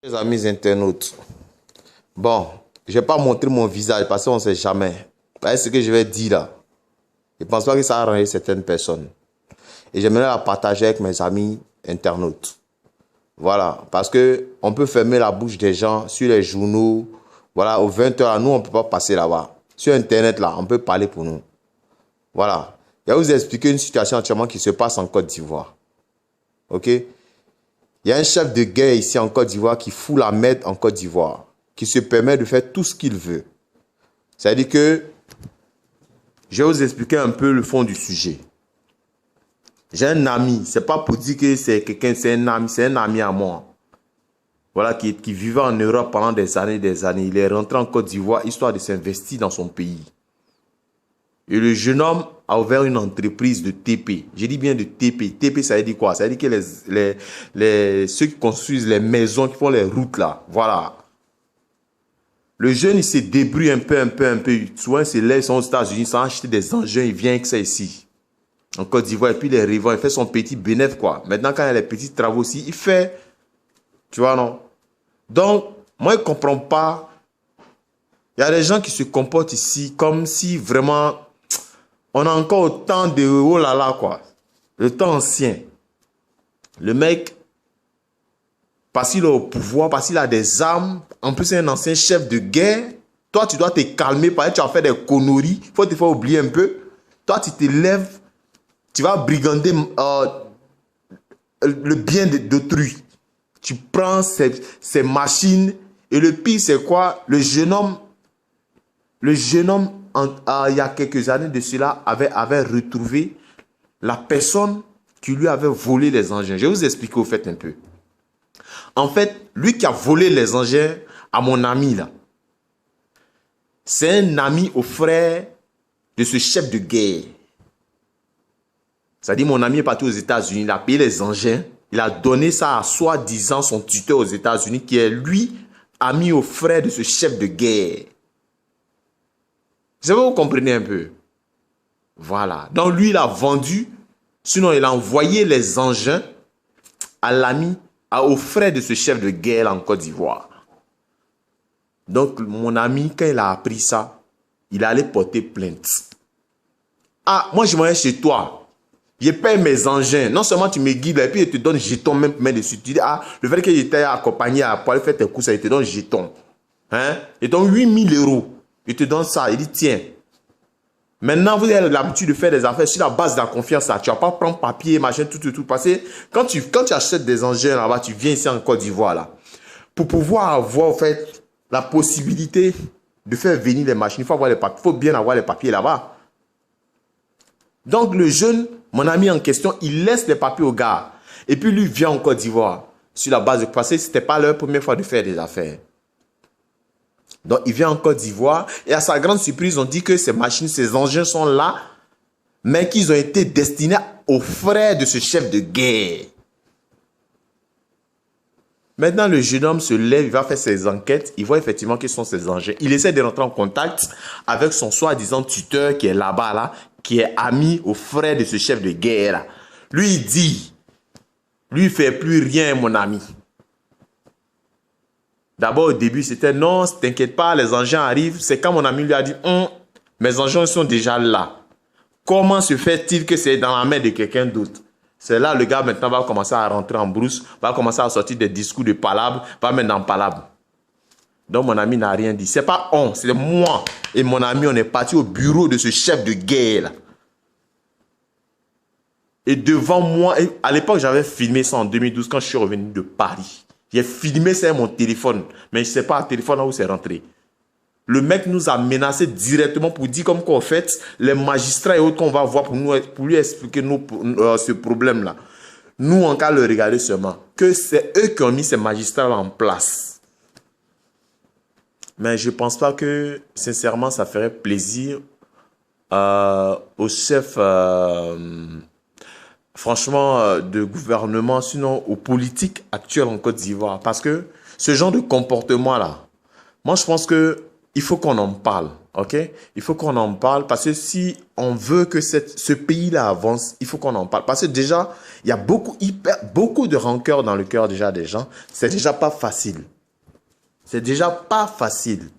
Les amis internautes, bon, je ne vais pas montrer mon visage parce qu'on ne sait jamais. Parce ce que je vais dire là, je ne pense pas que ça a arrangé certaines personnes. Et j'aimerais la partager avec mes amis internautes. Voilà, parce que on peut fermer la bouche des gens sur les journaux. Voilà, aux 20 h, nous, on ne peut pas passer là-bas. Sur Internet, là, on peut parler pour nous. Voilà. Je vais vous expliquer une situation actuellement qui se passe en Côte d'Ivoire. Ok? Il y a un chef de guerre ici en Côte d'Ivoire qui fout la merde en Côte d'Ivoire, qui se permet de faire tout ce qu'il veut. C'est-à-dire que, je vais vous expliquer un peu le fond du sujet. J'ai un ami, c'est pas pour dire que c'est quelqu'un, c'est un ami à moi. Voilà, qui vivait en Europe pendant des années. Il est rentré en Côte d'Ivoire histoire de s'investir dans son pays. Et le jeune homme a ouvert une entreprise de TP. Je dis bien de TP. TP, ça veut dire quoi? Ça veut dire que ceux qui construisent les maisons, qui font les routes là. Voilà. Le jeune, il se débrouille un peu. Souvent, il se lève, ils sont aux États-Unis, sans acheter des engins, il vient avec ça ici. En Côte d'Ivoire, et puis les revend, il fait son petit bénéfice, quoi. Maintenant, quand il y a les petits travaux aussi, il fait. Tu vois, non? Donc, moi, je ne comprends pas. Il y a des gens qui se comportent ici comme si vraiment on a encore autant de oh là là, quoi. Le temps ancien. Le mec, parce qu'il est au pouvoir, parce qu'il a des armes, en plus, c'est un ancien chef de guerre. Toi, tu dois te calmer parce que tu as fait des conneries. Il faut te faire oublier un peu. Toi, tu te lèves, tu vas brigander le bien d'autrui. Tu prends ces machines et le pire, c'est quoi? Le jeune homme, il y a quelques années de cela, avait retrouvé la personne qui lui avait volé les engins. Je vais vous expliquer au fait un peu. En fait, lui qui a volé les engins à mon ami là, c'est un ami au frère de ce chef de guerre. C'est-à-dire mon ami est parti aux États-Unis, il a payé les engins, il a donné ça à soi-disant son tuteur aux États-Unis qui est lui, ami au frère de ce chef de guerre. Je veux que vous compreniez un peu. Voilà. Donc lui, il a vendu, sinon il a envoyé les engins à l'ami, au frère de ce chef de guerre en Côte d'Ivoire. Donc mon ami, quand il a appris ça, il allait porter plainte. Ah, moi je m'en vais chez toi. Je paye mes engins. Non seulement tu me guides, et puis je te donne jeton même pour mettre dessus. Tu dis, ah, le fait que j'étais accompagné pour aller faire tes courses, il te donne jeton. Hein? Il te donne 8 000 €. Il te donne ça. Il dit, tiens. Maintenant, vous avez l'habitude de faire des affaires sur la base de la confiance. Là. Tu ne vas pas prendre papier, machin, tout. Parce que quand tu achètes des engins là-bas, tu viens ici en Côte d'Ivoire, là. Pour pouvoir avoir, en fait, la possibilité de faire venir les machines, il faut avoir les papiers. Il faut bien avoir les papiers là-bas. Donc, le jeune, mon ami en question, il laisse les papiers au gars. Et puis, lui vient en Côte d'Ivoire. Sur la base de passer, ce n'était pas leur première fois de faire des affaires. Donc, il vient en Côte d'Ivoire. Et à sa grande surprise, on dit que ces machines, ces engins sont là, mais qu'ils ont été destinés aux frères de ce chef de guerre. Maintenant, le jeune homme se lève, il va faire ses enquêtes. Il voit effectivement quels sont ces engins. Il essaie de rentrer en contact avec son soi-disant tuteur qui est là-bas, là, qui est ami au frère de ce chef de guerre. Là. Lui, il dit, lui, il ne fait plus rien, mon ami. D'abord, au début, c'était non, t'inquiète pas, les engins arrivent. C'est quand mon ami lui a dit, mes engins sont déjà là. Comment se fait-il que c'est dans la main de quelqu'un d'autre? C'est là le gars maintenant va commencer à rentrer en brousse, va commencer à sortir des discours de palabres, va mettre dans palabres. Donc mon ami n'a rien dit. C'est pas on, c'est moi et mon ami, on est parti au bureau de ce chef de guerre là. Et devant moi, à l'époque j'avais filmé ça en 2012 quand je suis revenu de Paris. J'ai filmé ça avec mon téléphone, mais je ne sais pas, le téléphone là où c'est rentré. Le mec nous a menacé directement pour dire comme quoi, en fait, les magistrats et autres qu'on va voir pour lui expliquer ce problème-là. Nous, on va le regarder seulement. Que c'est eux qui ont mis ces magistrats-là en place. Mais je ne pense pas que, sincèrement, ça ferait plaisir au chef, franchement, de gouvernement, sinon aux politiques actuelles en Côte d'Ivoire. Parce que ce genre de comportement-là, moi, je pense que il faut qu'on en parle, ok? Il faut qu'on en parle parce que si on veut que ce pays-là avance, il faut qu'on en parle. Parce que déjà, il y a beaucoup de rancœur dans le cœur déjà des gens. C'est déjà pas facile. C'est déjà pas facile.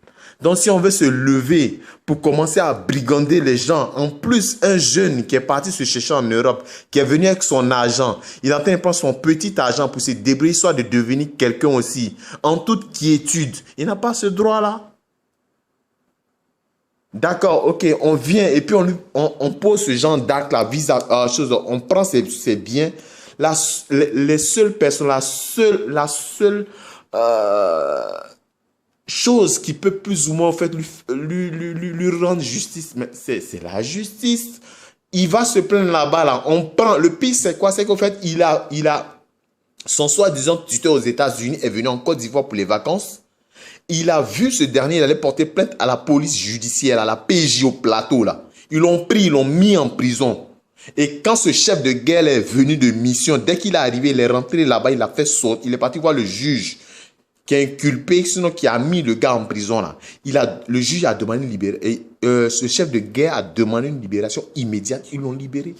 Donc, si on veut se lever pour commencer à brigander les gens, en plus, un jeune qui est parti se chercher en Europe, qui est venu avec son argent, il est en train de prendre son petit argent pour se débrouiller, soit de devenir quelqu'un aussi, en toute quiétude. Il n'a pas ce droit-là. D'accord, ok, on vient et puis on pose ce genre d'acte-là, on prend ses biens. Les seules personnes, la seule chose qui peut plus ou moins en fait lui rendre justice, mais c'est la justice. Il va se plaindre là-bas, là. On prend, le pire c'est quoi? C'est qu'en fait, il a son soi-disant tuteur aux États-Unis est venu en Côte d'Ivoire pour les vacances. Il a vu ce dernier, il allait porter plainte à la police judiciaire, à la PJ au plateau, là. Ils l'ont pris, ils l'ont mis en prison. Et quand ce chef de guerre est venu de mission, dès qu'il est arrivé, il est rentré là-bas, il a fait sortir, il est parti voir le juge qui a inculpé, sinon qui a mis le gars en prison, là. Le juge a demandé une libération. Et ce chef de guerre a demandé une libération immédiate. Ils l'ont libéré.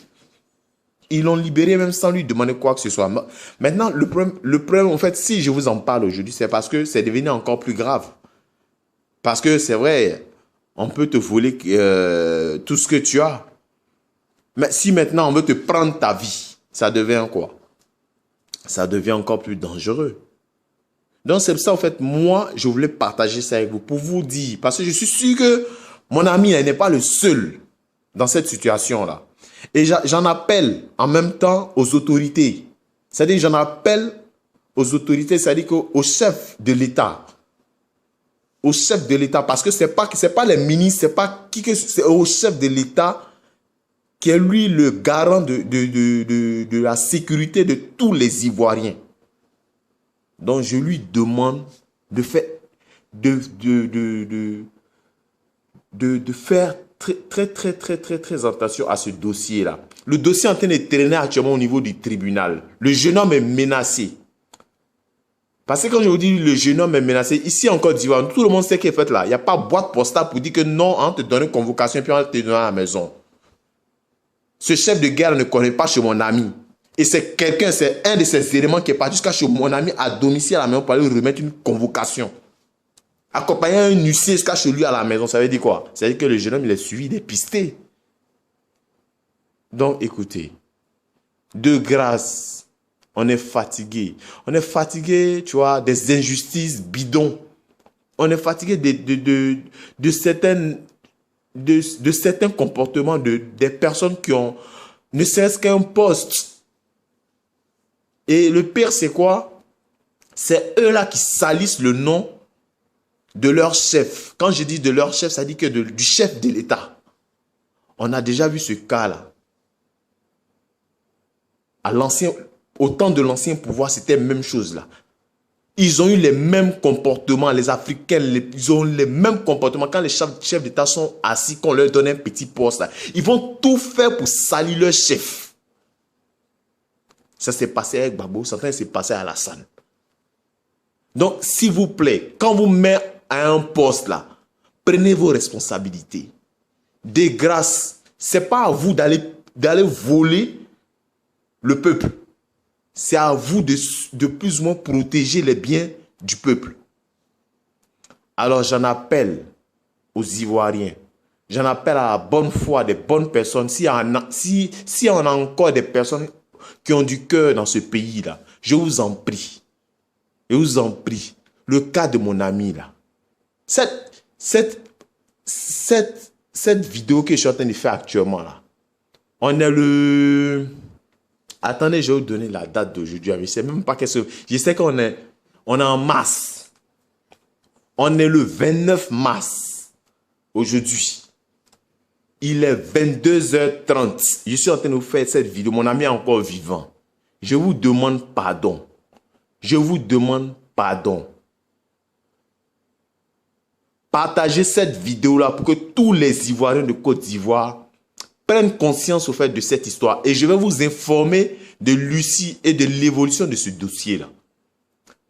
Ils l'ont libéré même sans lui demander quoi que ce soit. Maintenant, le problème, en fait, si je vous en parle aujourd'hui, c'est parce que c'est devenu encore plus grave. Parce que c'est vrai, on peut te voler tout ce que tu as. Mais si maintenant on veut te prendre ta vie, ça devient quoi? Ça devient encore plus dangereux. Donc c'est pour ça, en fait, moi, je voulais partager ça avec vous pour vous dire, parce que je suis sûr que mon ami n'est pas le seul dans cette situation-là. Et j'en appelle en même temps aux autorités. C'est-à-dire, j'en appelle aux autorités, c'est-à-dire au chef de l'État. Au chef de l'État, parce que c'est pas les ministres, c'est au chef de l'État qui est lui le garant de la sécurité de tous les Ivoiriens. Donc, je lui demande de faire très attention à ce dossier-là. Le dossier est en train de traîner actuellement au niveau du tribunal. Le jeune homme est menacé. Parce que quand je vous dis le jeune homme est menacé, ici en Côte d'Ivoire, tout le monde sait qu'il est fait là. Il n'y a pas de boîte postale pour dire que non, on te donne une convocation et puis on te donne à la maison. Ce chef de guerre ne connaît pas chez mon ami. Et c'est un de ces éléments qui est parti jusqu'à chez mon ami à domicile à la maison pour lui remettre une convocation. Accompagner un huissier jusqu'à chez lui à la maison, ça veut dire quoi? Ça veut dire que le jeune homme, il est suivi, il est pisté. Donc, écoutez, de grâce, on est fatigué. On est fatigué, tu vois, des injustices bidons. On est fatigué de certains comportements des personnes qui ont ne serait-ce qu'un poste. Et le pire, c'est quoi? C'est eux-là qui salissent le nom de leur chef. Quand je dis de leur chef, ça dit que du chef de l'État. On a déjà vu ce cas-là. Au temps de l'ancien pouvoir, c'était la même chose là. Ils ont eu les mêmes comportements, les Africains, ils ont les mêmes comportements. Quand les chefs d'État sont assis, qu'on leur donne un petit poste là, ils vont tout faire pour salir leur chef. Ça s'est passé avec Gbagbo, ça s'est passé à Alassane. Donc, s'il vous plaît, quand vous mettez à un poste là, prenez vos responsabilités. De grâce, ce n'est pas à vous d'aller voler le peuple. C'est à vous de plus ou moins protéger les biens du peuple. Alors, j'en appelle aux Ivoiriens. J'en appelle à la bonne foi des bonnes personnes. Si on a encore des personnes qui ont du cœur dans ce pays-là, je vous en prie. Je vous en prie. Le cas de mon ami là. Cette vidéo que je suis en train de faire actuellement là. On est le... Attendez, je vais vous donner la date d'aujourd'hui. Je ne sais même pas qu'est-ce que... Je sais qu'on est en mars. On est le 29 mars. Aujourd'hui. Il est 22h30. Je suis en train de vous faire cette vidéo. Mon ami est encore vivant. Je vous demande pardon. Je vous demande pardon. Partagez cette vidéo-là pour que tous les Ivoiriens de Côte d'Ivoire prennent conscience au fait de cette histoire. Et je vais vous informer de Lucie et de l'évolution de ce dossier-là.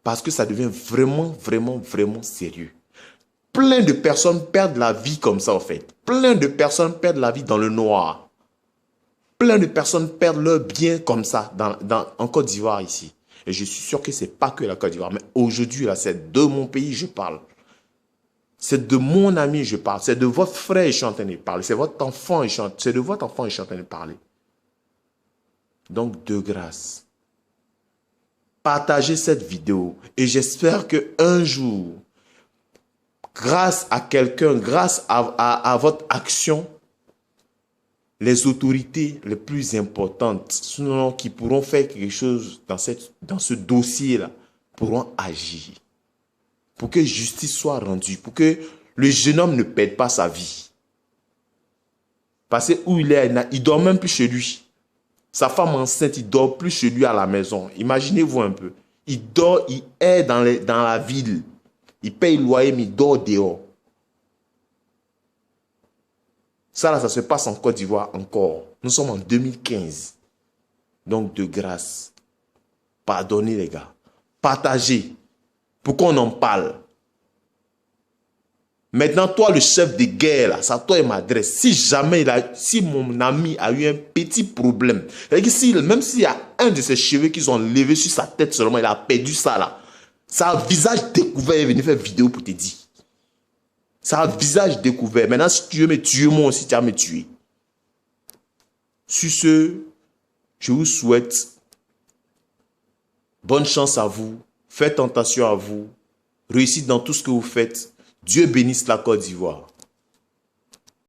Parce que ça devient vraiment sérieux. Plein de personnes perdent la vie comme ça, en fait. Plein de personnes perdent la vie dans le noir. Plein de personnes perdent leur bien comme ça en Côte d'Ivoire ici. Et je suis sûr que ce n'est pas que la Côte d'Ivoire. Mais aujourd'hui, là, c'est de mon pays que je parle. C'est de mon ami que je parle. C'est de votre frère que je suis en train de parler. C'est votre enfant, c'est de votre enfant que je suis en train de parler. Donc, de grâce, partagez cette vidéo. Et j'espère qu'un jour, grâce à quelqu'un, grâce à votre action, les autorités les plus importantes, sinon qui pourront faire quelque chose dans ce dossier-là, pourront agir. Pour que justice soit rendue, pour que le jeune homme ne perde pas sa vie. Parce que où il est, il dort même plus chez lui. Sa femme enceinte, il dort plus chez lui à la maison. Imaginez-vous un peu. Il dort, il est dans la ville. Il paye le loyer, mais il dort dehors. Ça, là, ça se passe en Côte d'Ivoire encore. Nous sommes en 2015. Donc, de grâce, pardonnez les gars. Partagez. Pour qu'on en parle. Maintenant, toi, le chef de guerre, là, ça, toi, il m'adresse. Si jamais, si mon ami a eu un petit problème, même s'il y a un de ses cheveux qui sont levés sur sa tête seulement, il a perdu ça, là. Ça a visage découvert, il est venu faire vidéo pour te dire. Ça a visage découvert. Maintenant, si tu veux me tuer, moi aussi, tu vas me tuer. Sur ce, je vous souhaite bonne chance à vous. Faites attention à vous. Réussite dans tout ce que vous faites. Dieu bénisse la Côte d'Ivoire.